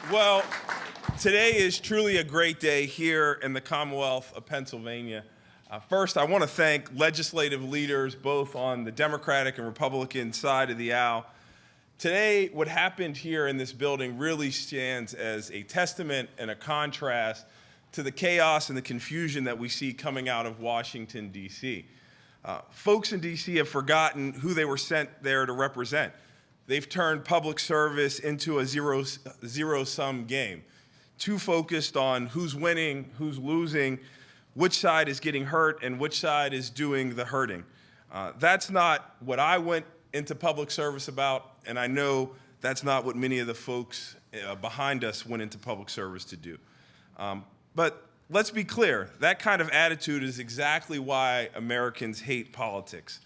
Well, today is truly a great day here in the Commonwealth of Pennsylvania. First, I want to thank legislative leaders both on the Democratic and Republican side of the aisle. Today, what happened here in this building really stands as a testament and a contrast to the chaos and the confusion that we see coming out of Washington, D.C. Folks in D.C. have forgotten who they were sent there to represent. They've turned public service into a zero-sum game, too focused on who's winning, who's losing, which side is getting hurt, and which side is doing the hurting. That's not what I went into public service about, and I know that's not what many of the folks behind us went into public service to do. But let's be clear, that kind of attitude is exactly why Americans hate politics.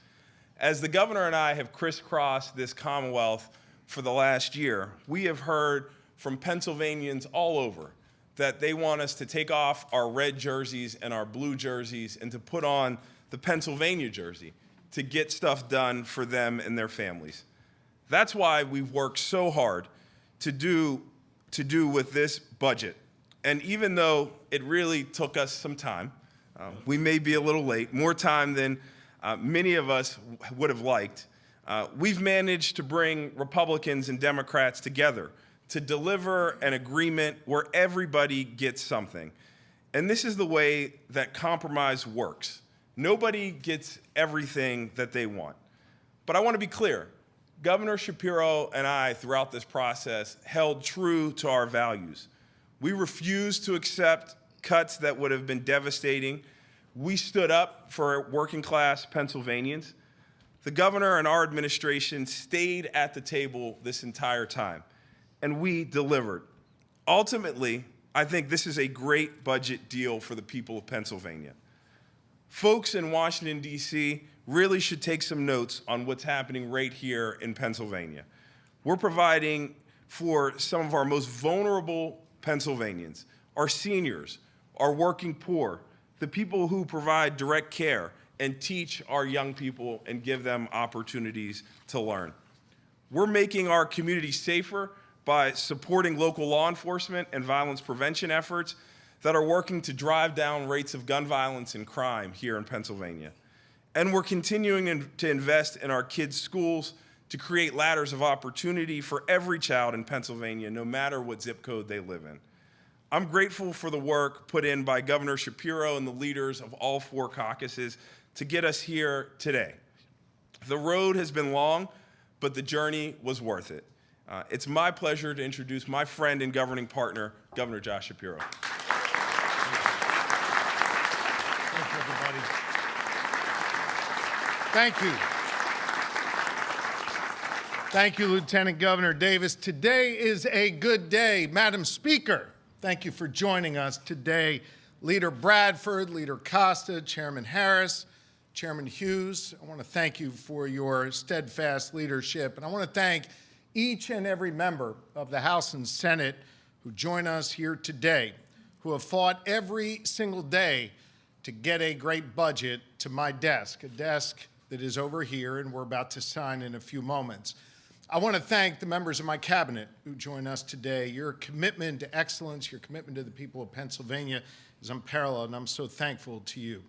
As the governor and I have crisscrossed this Commonwealth for the last year, we have heard from Pennsylvanians all over that they want us to take off our red jerseys and our blue jerseys and to put on the Pennsylvania jersey to get stuff done for them and their families. That's why we've worked so hard to do with this budget. And even though it really took us some time, we may be a little late, more time than many of us would have liked, we've managed to bring Republicans and Democrats together to deliver an agreement where everybody gets something. And this is the way that compromise works. Nobody gets everything that they want. But I want to be clear, Governor Shapiro and I, throughout this process, held true to our values. We refused to accept cuts that would have been devastating. We stood up for working-class Pennsylvanians. The governor and our administration stayed at the table this entire time, and we delivered. Ultimately, I think this is a great budget deal for the people of Pennsylvania. Folks in Washington, D.C. really should take some notes on what's happening right here in Pennsylvania. We're providing for some of our most vulnerable Pennsylvanians, our seniors, our working poor, the people who provide direct care and teach our young people and give them opportunities to learn. We're making our community safer by supporting local law enforcement and violence prevention efforts that are working to drive down rates of gun violence and crime here in Pennsylvania. And we're continuing to invest in our kids' schools to create ladders of opportunity for every child in Pennsylvania, no matter what zip code they live in. I'm grateful for the work put in by Governor Shapiro and the leaders of all four caucuses to get us here today. The road has been long, but the journey was worth it. It's my pleasure to introduce my friend and governing partner, Governor Josh Shapiro. Thank you, everybody. Thank you. Thank you, Lieutenant Governor Davis. Today is a good day. Madam Speaker, thank you for joining us today. Leader Bradford, Leader Costa, Chairman Harris, Chairman Hughes, I want to thank you for your steadfast leadership. And I want to thank each and every member of the House and Senate who join us here today, who have fought every single day to get a great budget to my desk, a desk that is over here and we're about to sign in a few moments. I want to thank the members of my cabinet who join us today. Your commitment to excellence, your commitment to the people of Pennsylvania is unparalleled, and I'm so thankful to you.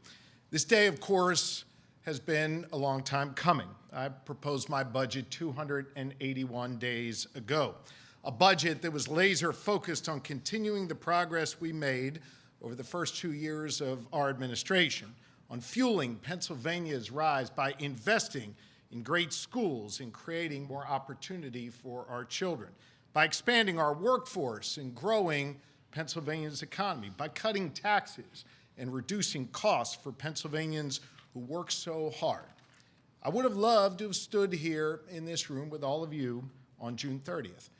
This day, of course, has been a long time coming. I proposed my budget 281 days ago, a budget that was laser focused on continuing the progress we made over the first 2 years of our administration, on fueling Pennsylvania's rise by investing in great schools and creating more opportunity for our children, by expanding our workforce and growing Pennsylvania's economy, by cutting taxes and reducing costs for Pennsylvanians who work so hard. I would have loved to have stood here in this room with all of you on June 30th.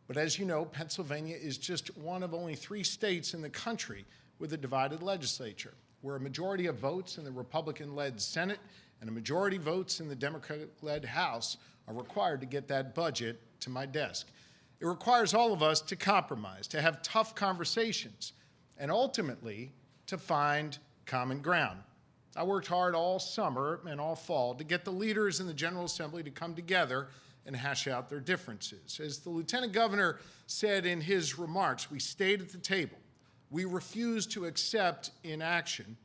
But as you know, Pennsylvania is just one of only 3 states in the country with a divided legislature, where a majority of votes in the Republican-led Senate and a majority votes in the Democratic-led House are required to get that budget to my desk. It requires all of us to compromise, to have tough conversations, and ultimately to find common ground. I worked hard all summer and all fall to get the leaders in the General Assembly to come together and hash out their differences. As the Lieutenant Governor said in his remarks, we stayed at the table. We refused to accept inaction.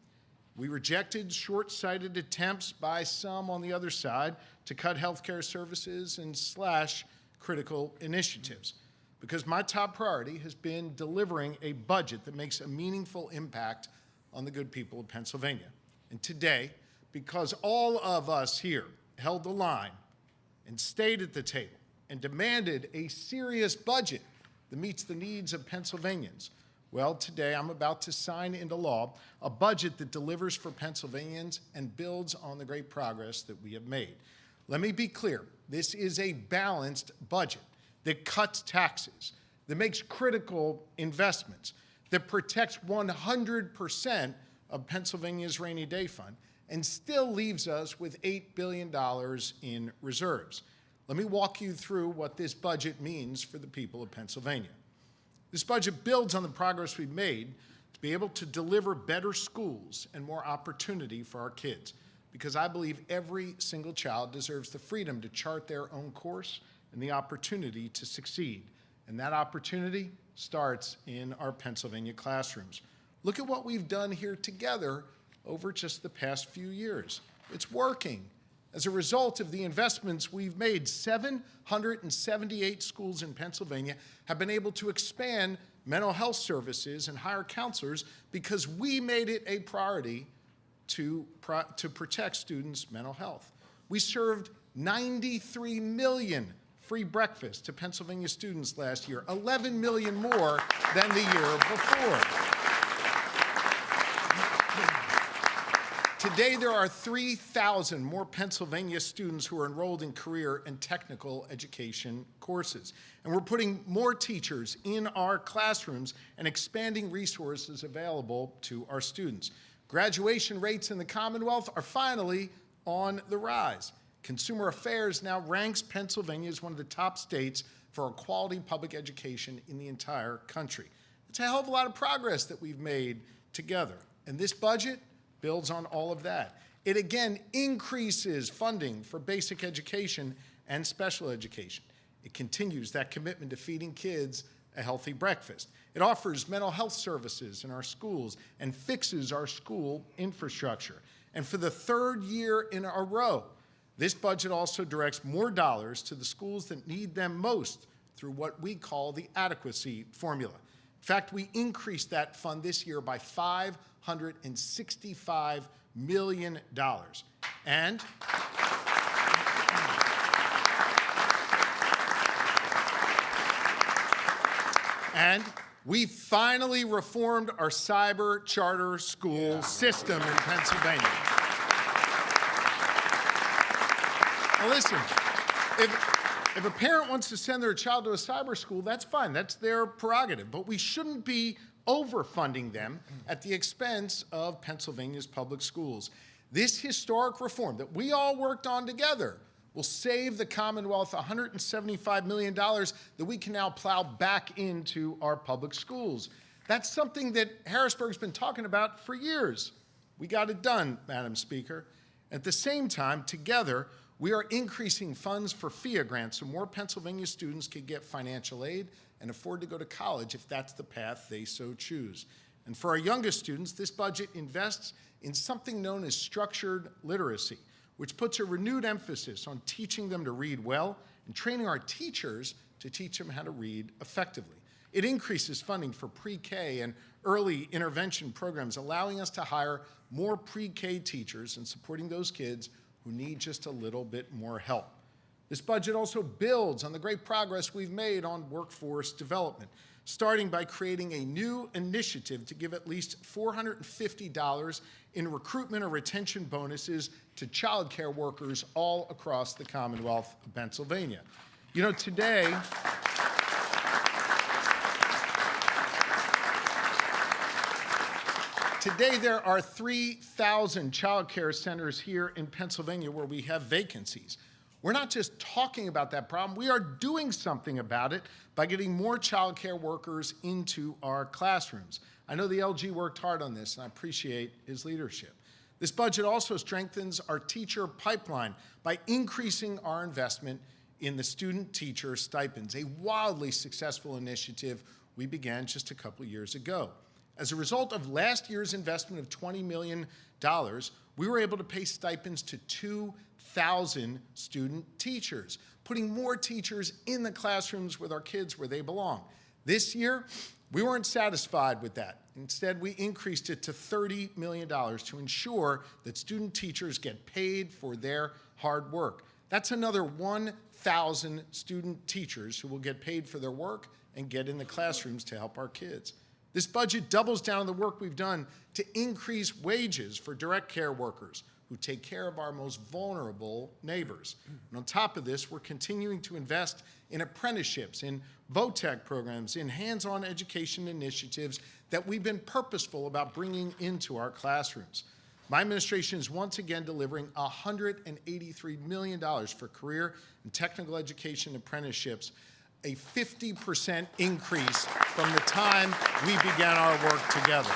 We rejected short-sighted attempts by some on the other side to cut healthcare services and slash critical initiatives, because my top priority has been delivering a budget that makes a meaningful impact on the good people of Pennsylvania. And today, because all of us here held the line and stayed at the table and demanded a serious budget that meets the needs of Pennsylvanians, well, today I'm about to sign into law a budget that delivers for Pennsylvanians and builds on the great progress that we have made. Let me be clear, this is a balanced budget that cuts taxes, that makes critical investments, that protects 100% of Pennsylvania's rainy day fund, and still leaves us with $8 billion in reserves. Let me walk you through what this budget means for the people of Pennsylvania. This budget builds on the progress we've made to be able to deliver better schools and more opportunity for our kids, because I believe every single child deserves the freedom to chart their own course and the opportunity to succeed. And that opportunity starts in our Pennsylvania classrooms. Look at what we've done here together over just the past few years. It's working. As a result of the investments we've made, 778 schools in Pennsylvania have been able to expand mental health services and hire counselors because we made it a priority to protect students' mental health. We served 93 million free breakfasts to Pennsylvania students last year, 11 million more than the year before. Today, there are 3,000 more Pennsylvania students who are enrolled in career and technical education courses. And we're putting more teachers in our classrooms and expanding resources available to our students. Graduation rates in the Commonwealth are finally on the rise. Consumer Affairs now ranks Pennsylvania as one of the top states for a quality public education in the entire country. It's a hell of a lot of progress that we've made together. And this budget builds on all of that. It again increases funding for basic education and special education. It continues that commitment to feeding kids a healthy breakfast. It offers mental health services in our schools and fixes our school infrastructure. And for the third year in a row, this budget also directs more dollars to the schools that need them most through what we call the adequacy formula. In fact, we increased that fund this year by $565 million. And we finally reformed our cyber charter school system in Pennsylvania. Now listen, if a parent wants to send their child to a cyber school, that's fine. That's their prerogative. But we shouldn't be overfunding them at the expense of Pennsylvania's public schools. This historic reform that we all worked on together will save the Commonwealth $175 million that we can now plow back into our public schools. That's something that Harrisburg's been talking about for years. We got it done, Madam Speaker. At the same time, together, we are increasing funds for FIA grants so more Pennsylvania students can get financial aid and afford to go to college if that's the path they so choose. And for our youngest students, this budget invests in something known as structured literacy, which puts a renewed emphasis on teaching them to read well and training our teachers to teach them how to read effectively. It increases funding for pre-K and early intervention programs, allowing us to hire more pre-K teachers and supporting those kids who need just a little bit more help. This budget also builds on the great progress we've made on workforce development, starting by creating a new initiative to give at least $450 in recruitment or retention bonuses to child care workers all across the Commonwealth of Pennsylvania. You know, today there are 3,000 child care centers here in Pennsylvania where we have vacancies. We're not just talking about that problem, we are doing something about it by getting more child care workers into our classrooms. I know the LG worked hard on this, and I appreciate his leadership. This budget also strengthens our teacher pipeline by increasing our investment in the student teacher stipends, a wildly successful initiative we began just a couple years ago. As a result of last year's investment of $20 million, we were able to pay stipends to 2,000 student teachers, putting more teachers in the classrooms with our kids where they belong. This year, we weren't satisfied with that. Instead, we increased it to $30 million to ensure that student teachers get paid for their hard work. That's another 1,000 student teachers who will get paid for their work and get in the classrooms to help our kids. This budget doubles down on the work we've done to increase wages for direct care workers who take care of our most vulnerable neighbors. And on top of this, we're continuing to invest in apprenticeships, in VOTEC programs, in hands-on education initiatives that we've been purposeful about bringing into our classrooms. My administration is once again delivering $183 million for career and technical education apprenticeships, a 50% increase from the time we began our work together.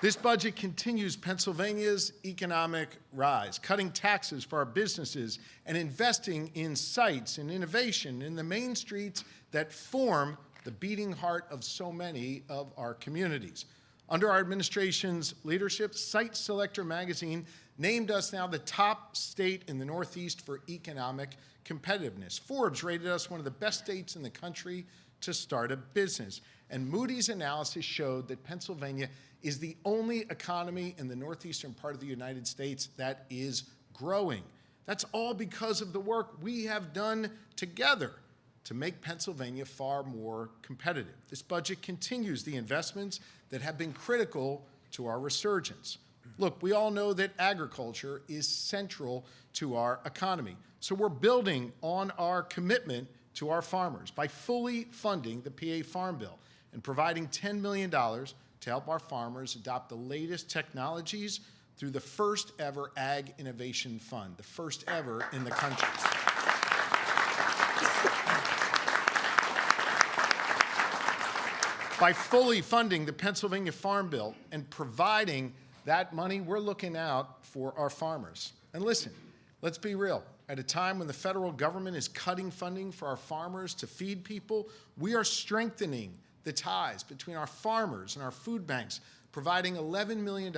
This budget continues Pennsylvania's economic rise, cutting taxes for our businesses and investing in sites and innovation in the main streets that form the beating heart of so many of our communities. Under our administration's leadership, Site Selector magazine named us now the top state in the Northeast for economic competitiveness. Forbes rated us one of the best states in the country to start a business. And Moody's analysis showed that Pennsylvania is the only economy in the northeastern part of the United States that is growing. That's all because of the work we have done together to make Pennsylvania far more competitive. This budget continues the investments that have been critical to our resurgence. Look, we all know that agriculture is central to our economy, so we're building on our commitment to our farmers by fully funding the PA Farm Bill and providing $10 million to help our farmers adopt the latest technologies through the first ever Ag Innovation Fund, the first ever in the country. By fully funding the Pennsylvania Farm Bill and providing that money, we're looking out for our farmers. And listen, let's be real. At a time when the federal government is cutting funding for our farmers to feed people, we are strengthening the ties between our farmers and our food banks, providing $11 million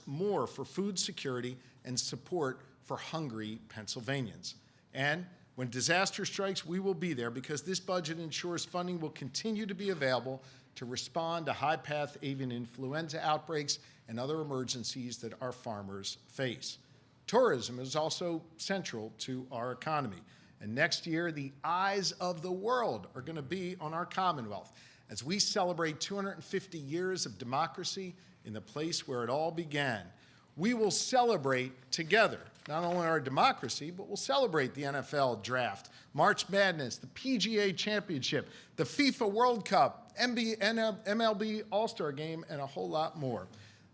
more for food security and support for hungry Pennsylvanians. And when disaster strikes, we will be there because this budget ensures funding will continue to be available to respond to high-path avian influenza outbreaks and other emergencies that our farmers face. Tourism is also central to our economy. And next year, the eyes of the world are going to be on our Commonwealth as we celebrate 250 years of democracy in the place where it all began. We will celebrate together not only our democracy, but we'll celebrate the NFL draft, March Madness, the PGA Championship, the FIFA World Cup, MLB All-Star Game, and a whole lot more.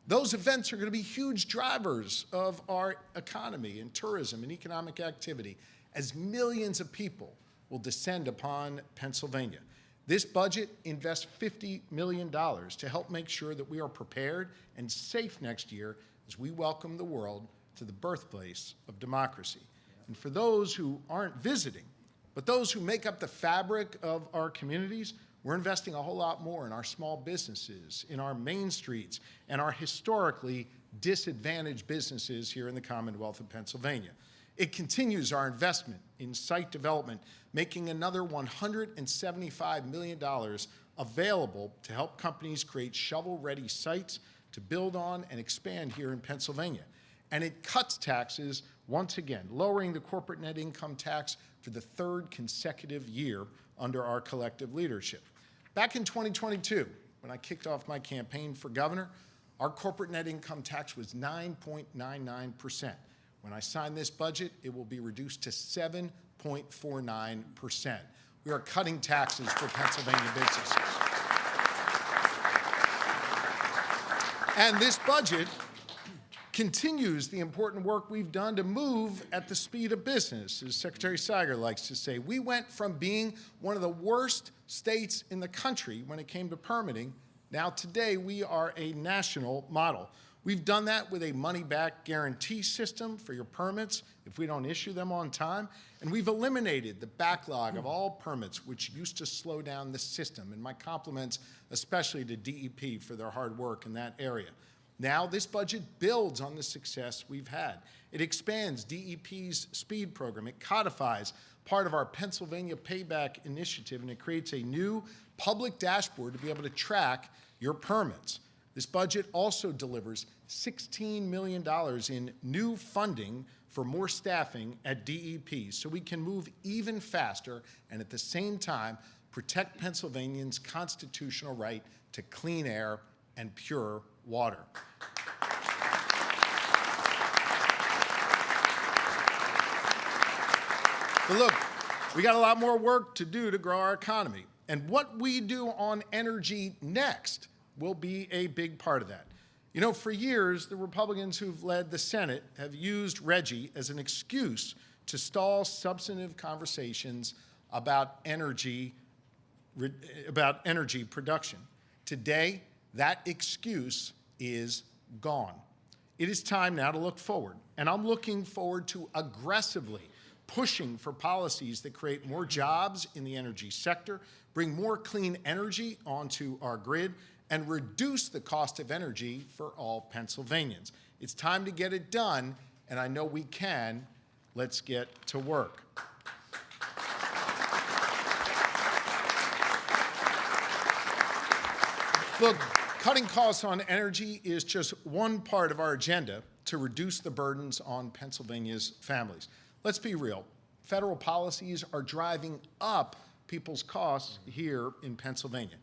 Those events are going to be huge drivers of our economy and tourism and economic activity as millions of people will descend upon Pennsylvania. This budget invests $50 million to help make sure that we are prepared and safe next year as we welcome the world to the birthplace of democracy. And for those who aren't visiting, but those who make up the fabric of our communities, we're investing a whole lot more in our small businesses, in our main streets, and our historically disadvantaged businesses here in the Commonwealth of Pennsylvania. It continues our investment in site development, making another $175 million available to help companies create shovel-ready sites to build on and expand here in Pennsylvania. And it cuts taxes once again, lowering the corporate net income tax for the third consecutive year under our collective leadership. Back in 2022, when I kicked off my campaign for governor, our corporate net income tax was 9.99%. When I sign this budget, it will be reduced to 7.49%. We are cutting taxes for Pennsylvania businesses. And this budget continues the important work we've done to move at the speed of business, as Secretary Seiger likes to say. We went from being one of the worst states in the country when it came to permitting. Now today we are a national model. We've done that with a money-back guarantee system for your permits if we don't issue them on time. And we've eliminated the backlog of all permits, which used to slow down the system. And my compliments especially to DEP for their hard work in that area. Now this budget builds on the success we've had. It expands DEP's speed program. It codifies part of our Pennsylvania Payback Initiative, and it creates a new public dashboard to be able to track your permits. This budget also delivers $16 million in new funding for more staffing at DEP so we can move even faster and at the same time protect Pennsylvanians' constitutional right to clean air and pure water. But look, we got a lot more work to do to grow our economy. And what we do on energy next will be a big part of that. You know, for years, the Republicans who've led the Senate have used RGGI as an excuse to stall substantive conversations about energy production. Today, that excuse is gone. It is time now to look forward, and I'm looking forward to aggressively pushing for policies that create more jobs in the energy sector, bring more clean energy onto our grid, and reduce the cost of energy for all Pennsylvanians. It's time to get it done, and I know we can. Let's get to work. Look, cutting costs on energy is just one part of our agenda to reduce the burdens on Pennsylvania's families. Let's be real. Federal policies are driving up people's costs here in Pennsylvania.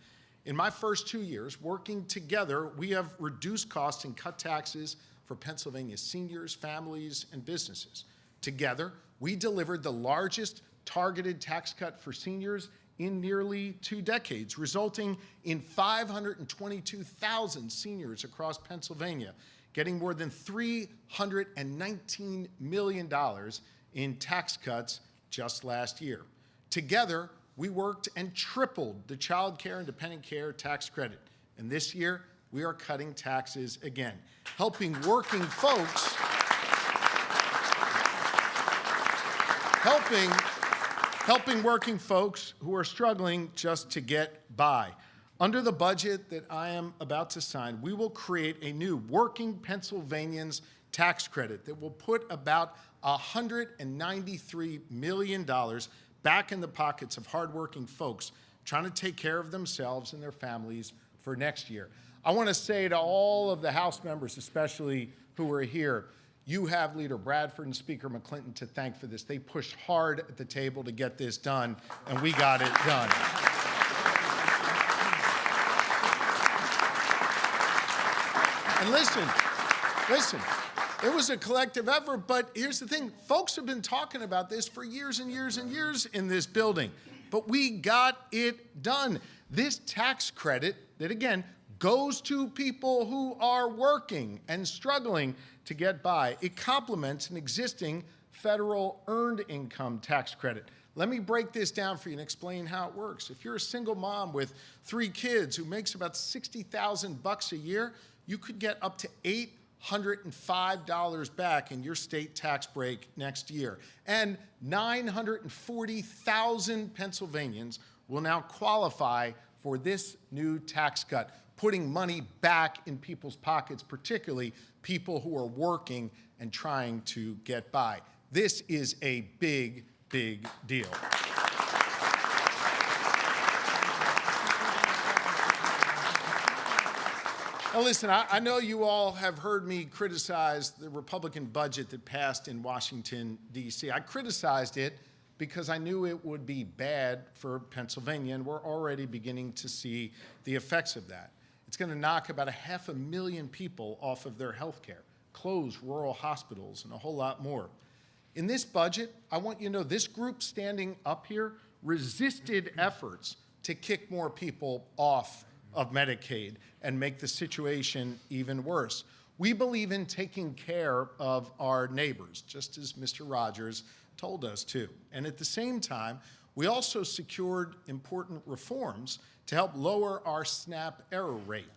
In my first 2 years working together, we have reduced costs and cut taxes for Pennsylvania's seniors, families, and businesses. Together, we delivered the largest targeted tax cut for seniors in nearly 2 decades, resulting in 522,000 seniors across Pennsylvania getting more than $319 million in tax cuts just last year. Together, we worked and tripled the child care and dependent care tax credit. And this year, we are cutting taxes again, helping working folks, helping working folks who are struggling just to get by. Under the budget that I am about to sign, we will create a new Working Pennsylvanians tax credit that will put about $193 million back in the pockets of hardworking folks trying to take care of themselves and their families for next year. I want to say to all of the House members, especially who are here, you have Leader Bradford and Speaker McClinton to thank for this. They pushed hard at the table to get this done, and we got it done. And listen, it was a collective effort, but here's the thing. Folks have been talking about this for years and years and years in this building, but we got it done. This tax credit that, again, goes to people who are working and struggling to get by. It complements an existing federal earned income tax credit. Let me break this down for you and explain how it works. If you're a single mom with 3 kids who makes about $60,000 a year, you could get up to $805 back in your state tax break next year. And 940,000 Pennsylvanians will now qualify for this new tax cut, putting money back in people's pockets, particularly people who are working and trying to get by. This is a big, big deal. Now listen, I know you all have heard me criticize the Republican budget that passed in Washington, D.C. I criticized it because I knew it would be bad for Pennsylvania, and we're already beginning to see the effects of that. It's going to knock about 500,000 people off of their health care, close rural hospitals, and a whole lot more. In this budget, I want you to know this group standing up here resisted efforts to kick more people off of Medicaid and make the situation even worse. We believe in taking care of our neighbors, just as Mr. Rogers told us to. And at the same time, we also secured important reforms to help lower our SNAP error rate.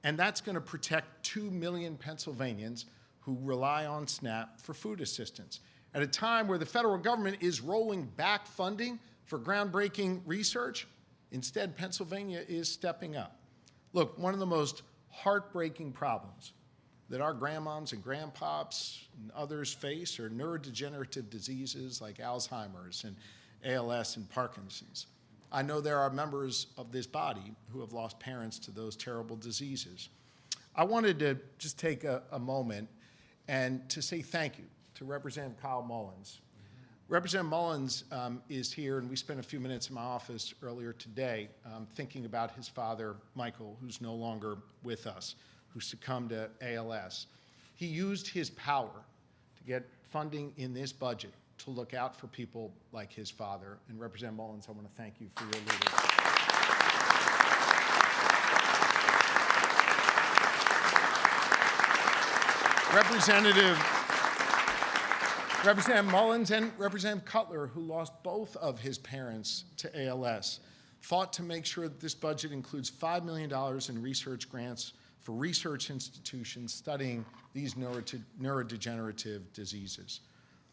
And that's going to protect 2 million Pennsylvanians who rely on SNAP for food assistance. At a time where the federal government is rolling back funding for groundbreaking research, instead Pennsylvania is stepping up. Look, one of the most heartbreaking problems that our grandmoms and grandpops and others face are neurodegenerative diseases like Alzheimer's and ALS and Parkinson's. I know there are members of this body who have lost parents to those terrible diseases. I wanted to just take a moment and to say thank you to Representative Kyle Mullins. Representative Mullins is here, and we spent a few minutes in my office earlier today thinking about his father, Michael, who's no longer with us, who succumbed to ALS. He used his power to get funding in this budget to look out for people like his father. And Representative Mullins, I want to thank you for your leadership. Representative Mullins and Representative Cutler, who lost both of his parents to ALS, fought to make sure that this budget includes $5 million in research grants for research institutions studying these neurodegenerative diseases.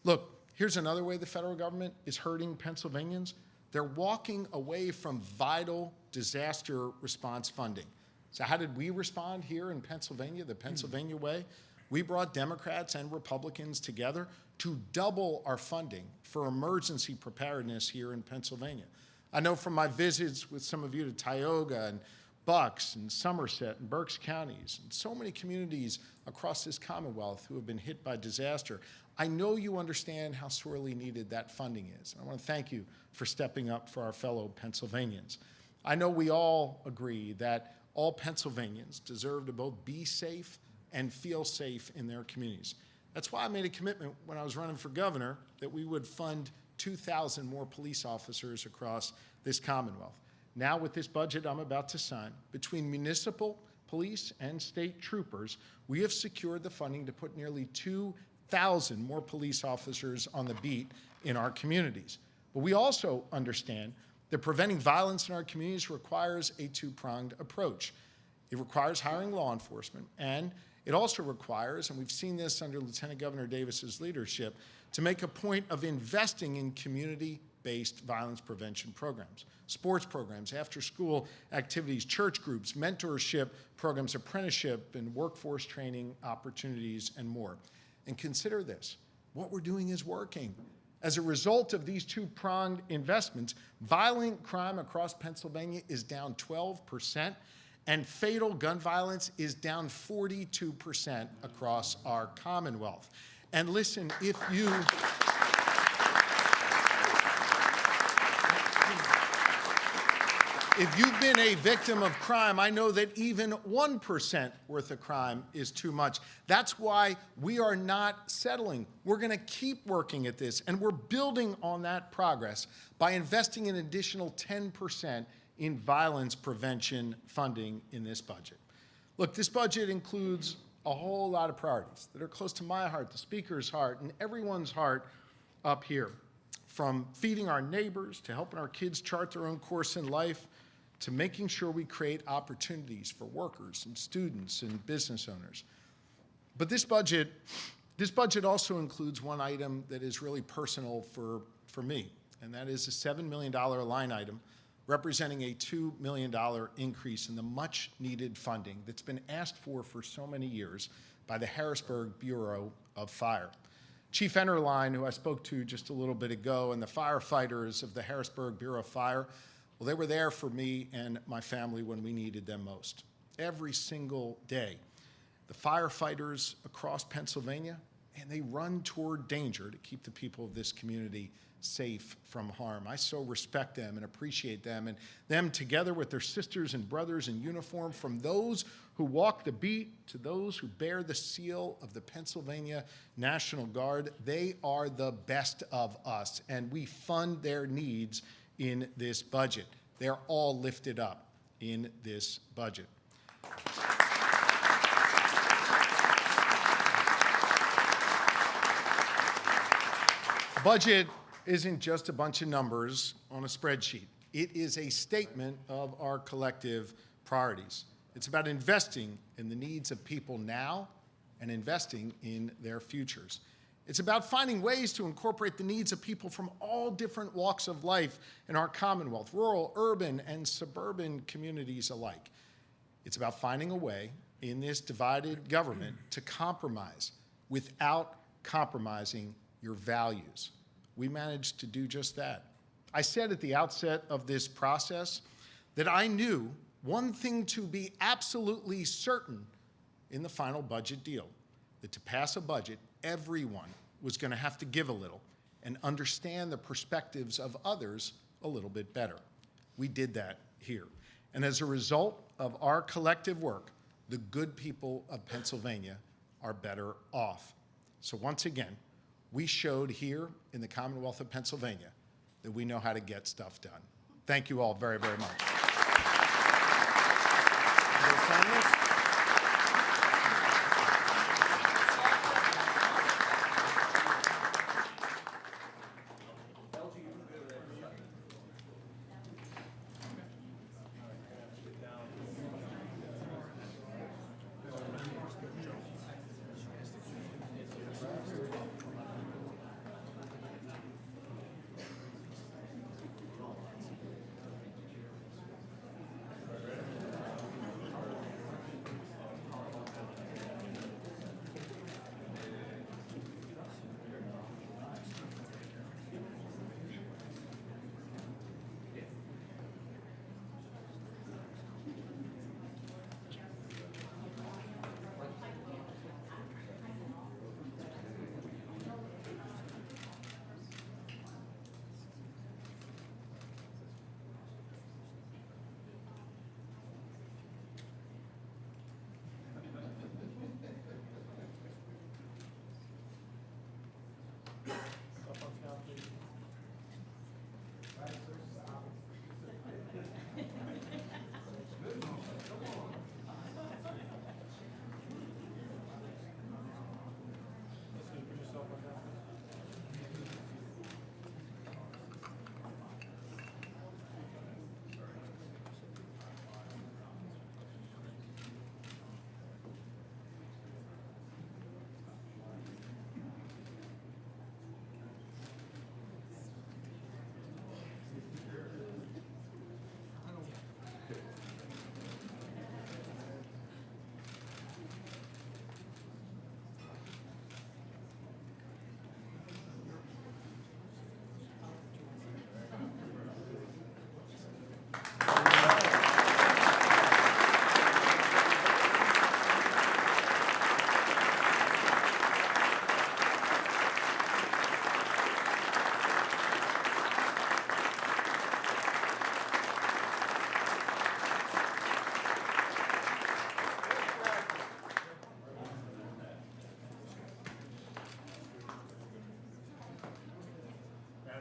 Look, here's another way the federal government is hurting Pennsylvanians. They're walking away from vital disaster response funding. So how did we respond here in Pennsylvania, the Pennsylvania way? We brought Democrats and Republicans together to double our funding for emergency preparedness here in Pennsylvania. I know from my visits with some of you to Tioga and Bucks and Somerset and Berks counties and so many communities across this Commonwealth who have been hit by disaster, I know you understand how sorely needed that funding is. And I want to thank you for stepping up for our fellow Pennsylvanians. I know we all agree that all Pennsylvanians deserve to both be safe and feel safe in their communities. That's why I made a commitment when I was running for governor that we would fund 2,000 more police officers across this Commonwealth. Now with this budget I'm about to sign, between municipal police and state troopers, we have secured the funding to put nearly 2,000 more police officers on the beat in our communities. But we also understand that preventing violence in our communities requires a two-pronged approach. It requires hiring law enforcement, and it also requires, and we've seen this under Lieutenant Governor Davis's leadership, to make a point of investing in community-based violence prevention programs, sports programs, after-school activities, church groups, mentorship programs, apprenticeship and workforce training opportunities, and more. And consider this, what we're doing is working. As a result of these two-pronged investments, violent crime across Pennsylvania is down 12%, and fatal gun violence is down 42% across our Commonwealth. And listen, if you've been a victim of crime, I know that even 1% worth of crime is too much. That's why we are not settling. We're going to keep working at this, and we're building on that progress by investing an additional 10% in violence prevention funding in this budget. Look, this budget includes a whole lot of priorities that are close to my heart, the Speaker's heart, and everyone's heart up here. From feeding our neighbors, to helping our kids chart their own course in life, to making sure we create opportunities for workers and students and business owners. But this budget also includes one item that is really personal for me, and that is a $7 million line item representing a $2 million increase in the much-needed funding that's been asked for so many years by the Harrisburg Bureau of Fire. Chief Enterline, who I spoke to just a little bit ago, and the firefighters of the Harrisburg Bureau of Fire, well, they were there for me and my family when we needed them most. Every single day, the firefighters across Pennsylvania, and they run toward danger to keep the people of this community safe from harm. I so respect them and appreciate them, and them together with their sisters and brothers in uniform, from those who walk the beat to those who bear the seal of the Pennsylvania National Guard. They are the best of us, and we fund their needs in this budget. They're all lifted up in this budget. Budget isn't just a bunch of numbers on a spreadsheet. It is a statement of our collective priorities. It's about investing in the needs of people now and investing in their futures. It's about finding ways to incorporate the needs of people from all different walks of life in our Commonwealth, rural, urban, and suburban communities alike. It's about finding a way in this divided government to compromise without compromising your values. We managed to do just that. I said at the outset of this process that I knew one thing to be absolutely certain in the final budget deal, that to pass a budget, everyone was going to have to give a little and understand the perspectives of others a little bit better. We did that here. And as a result of our collective work, the good people of Pennsylvania are better off. So once again, we showed here in the Commonwealth of Pennsylvania that we know how to get stuff done. Thank you all very, very much.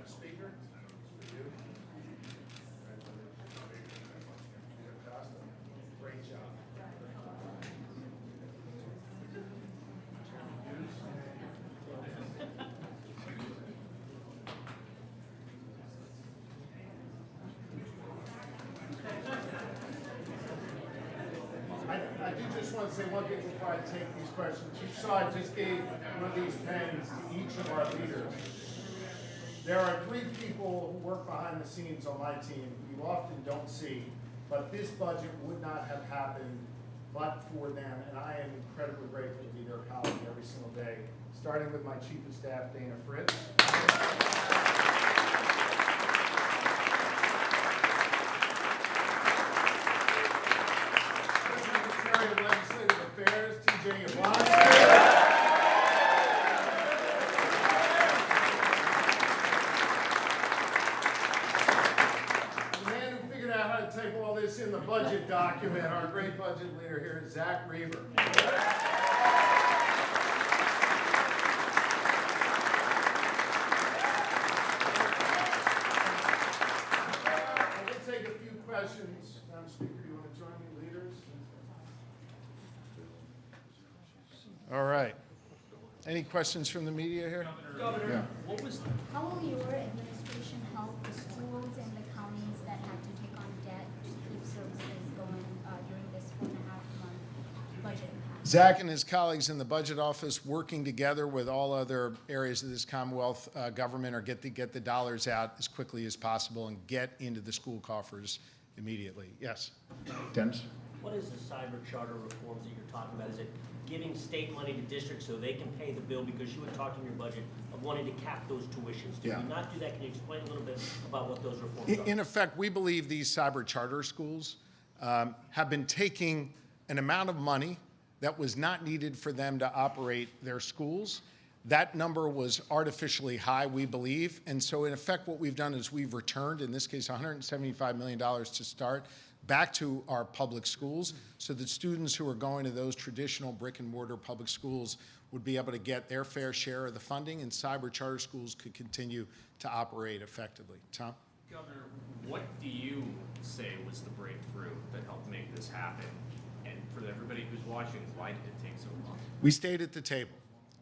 Speaker, for you. Great job. I do just want to say one thing before I take these questions. You saw I just gave one of these pens to each of our leaders. There are 3 people who work behind the scenes on my team you often don't see, but this budget would not have happened but for them, and I am incredibly grateful to be their colleague every single day, starting with my Chief of Staff, Dana Fritz. Secretary of Legislative Affairs, TJ Yvonne. Take all this in the budget document. Our great budget leader here is Zach Reber. We'll take a few questions. Madam Speaker, you want to join me, leaders? All right. Any questions from the media here? Governor, Yeah. how will your administration help the schools and the counties that have to take on debt to keep services going during this 4.5 Zach and his colleagues in the budget office working together with all other areas of this Commonwealth government are get the dollars out as quickly as possible and get into the school coffers immediately. Yes, Dennis? What is the cyber charter reforms that you're talking about? Is it giving state money to districts so they can pay the bill? Because you had talked in your budget of wanting to cap those tuitions. Did Yeah. we not do that? Can you explain a little bit about what those reforms are? In effect, we believe these cyber charter schools have been taking an amount of money that was not needed for them to operate their schools. That number was artificially high, we believe. And so in effect, what we've done is we've returned, in this case, $175 million to start, back to our public schools so that students who are going to those traditional brick and mortar public schools would be able to get their fair share of the funding, and cyber charter schools could continue to operate effectively. Tom? Governor, what do you say was the breakthrough that helped make this happen? And for everybody who's watching, why did it take so long? We stayed at the table,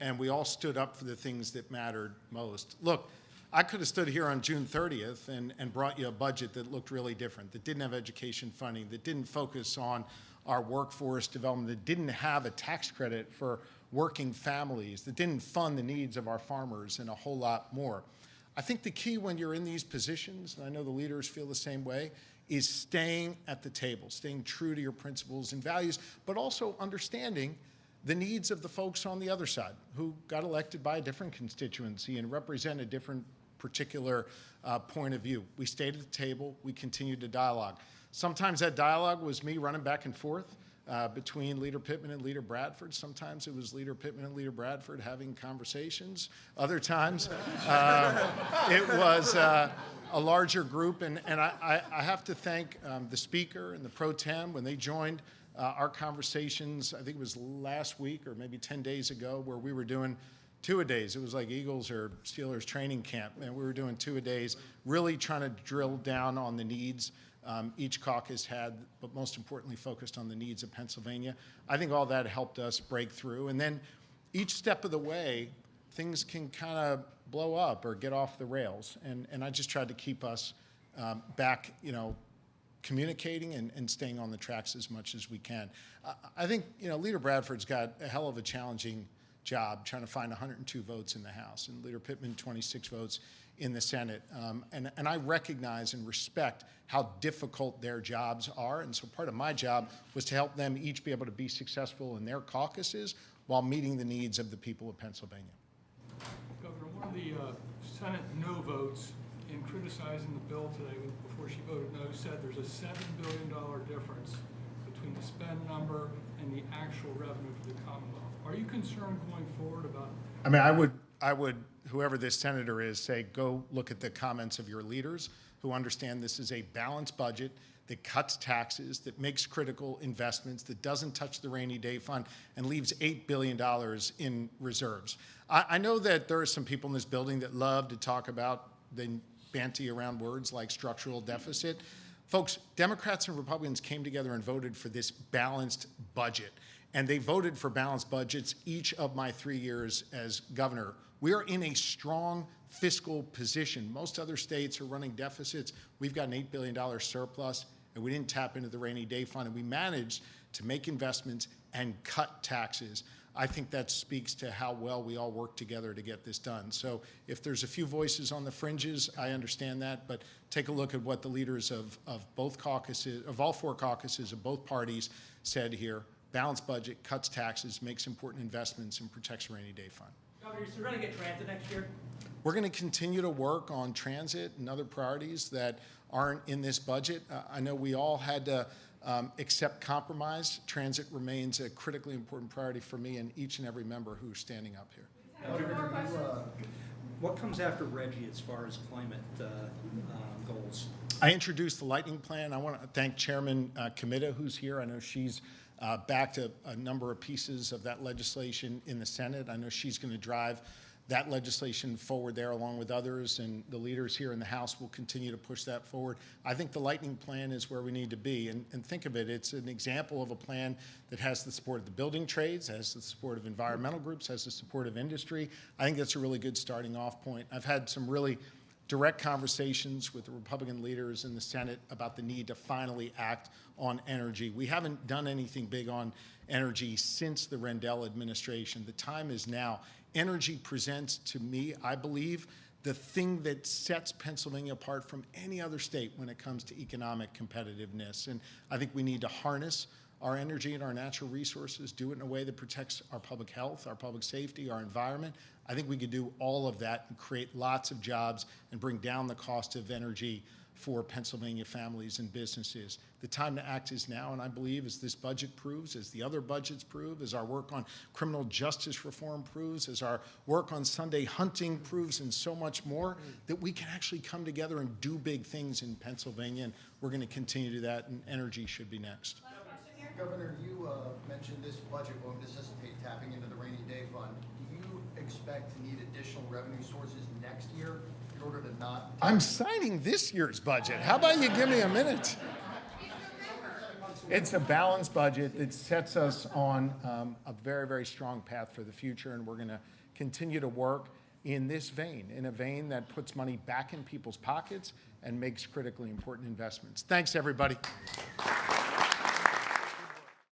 and we all stood up for the things that mattered most. Look, I could have stood here on June 30th and brought you a budget that looked really different, that didn't have education funding, that didn't focus on our workforce development, that didn't have a tax credit for working families, that didn't fund the needs of our farmers, and a whole lot more. I think the key when you're in these positions, and I know the leaders feel the same way, is staying at the table, staying true to your principles and values, but also understanding the needs of the folks on the other side who got elected by a different constituency and represent a different particular point of view. We stayed at the table, we continued to dialogue. Sometimes that dialogue was me running back and forth between Leader Pittman and Leader Bradford. Sometimes it was Leader Pittman and Leader Bradford having conversations. Other times it was a larger group. And I have to thank the Speaker and the Pro Tem when they joined our conversations. I think it was last week or maybe 10 days ago where we were doing two-a-days. It was like Eagles or Steelers training camp, and we were doing two-a-days, really trying to drill down on the needs each caucus had, but most importantly focused on the needs of Pennsylvania. I think all that helped us break through. And then each step of the way, things can kind of blow up or get off the rails. And I just tried to keep us back, communicating and staying on the tracks as much as we can. I think, Leader Bradford's got a hell of a challenging job trying to find 102 votes in the House, and Leader Pittman 26 votes in the Senate. And I recognize and respect how difficult their jobs are, and so part of my job was to help them each be able to be successful in their caucuses while meeting the needs of the people of Pennsylvania. Governor, one of the Senate no votes in criticizing the bill today before she voted no said there's a $7 billion difference between the spend number and the actual revenue for the Commonwealth. Are you concerned going forward about? I mean, I would, whoever this senator is, say, go look at the comments of your leaders who understand this is a balanced budget that cuts taxes, that makes critical investments, that doesn't touch the rainy day fund, and leaves $8 billion in reserves. I know that there are some people in this building that love to talk about the banty around words like structural deficit. Folks, Democrats and Republicans came together and voted for this balanced budget. And they voted for balanced budgets each of my 3 years as governor. We are in a strong fiscal position. Most other states are running deficits. We've got an $8 billion surplus, and we didn't tap into the rainy day fund, and we managed to make investments and cut taxes. I think that speaks to how well we all work together to get this done. So if there's a few voices on the fringes, I understand that, but take a look at what the leaders of both caucuses, of all four caucuses of both parties said here. Balanced budget, cuts taxes, makes important investments, and protects rainy day fund. Governor, you're going to get transit next year? We're going to continue to work on transit and other priorities that aren't in this budget. I know we all had to accept compromise. Transit remains a critically important priority for me and each and every member who's standing up here. What comes after Reggie as far as climate goals? I introduced the lightning plan. I want to thank Chairman Comita, who's here. I know she's backed a number of pieces of that legislation in the Senate. I know she's going to drive that legislation forward there along with others, and the leaders here in the House will continue to push that forward. I think the lightning plan is where we need to be, and think of it, it's an example of a plan that has the support of the building trades, has the support of environmental groups, has the support of industry. I think that's a really good starting off point. I've had some really direct conversations with the Republican leaders in the Senate about the need to finally act on energy. We haven't done anything big on energy since the Rendell administration. The time is now. Energy presents, to me, I believe, the thing that sets Pennsylvania apart from any other state when it comes to economic competitiveness. And I think we need to harness our energy and our natural resources, do it in a way that protects our public health, our public safety, our environment. I think we could do all of that and create lots of jobs and bring down the cost of energy for Pennsylvania families and businesses. The time to act is now, and I believe as this budget proves, as the other budgets prove, as our work on criminal justice reform proves, as our work on Sunday hunting proves, and so much more, that we can actually come together and do big things in Pennsylvania, and we're going to continue to do that, and energy should be next. Governor, you mentioned this budget won't necessitate tapping into the rainy day fund. Do you expect to need additional revenue sources next year in order to not? I'm signing this year's budget. How about you give me a minute? It's a balanced budget that sets us on a very, very strong path for the future, and we're going to continue to work in this vein, in a vein that puts money back in people's pockets and makes critically important investments. Thanks, everybody.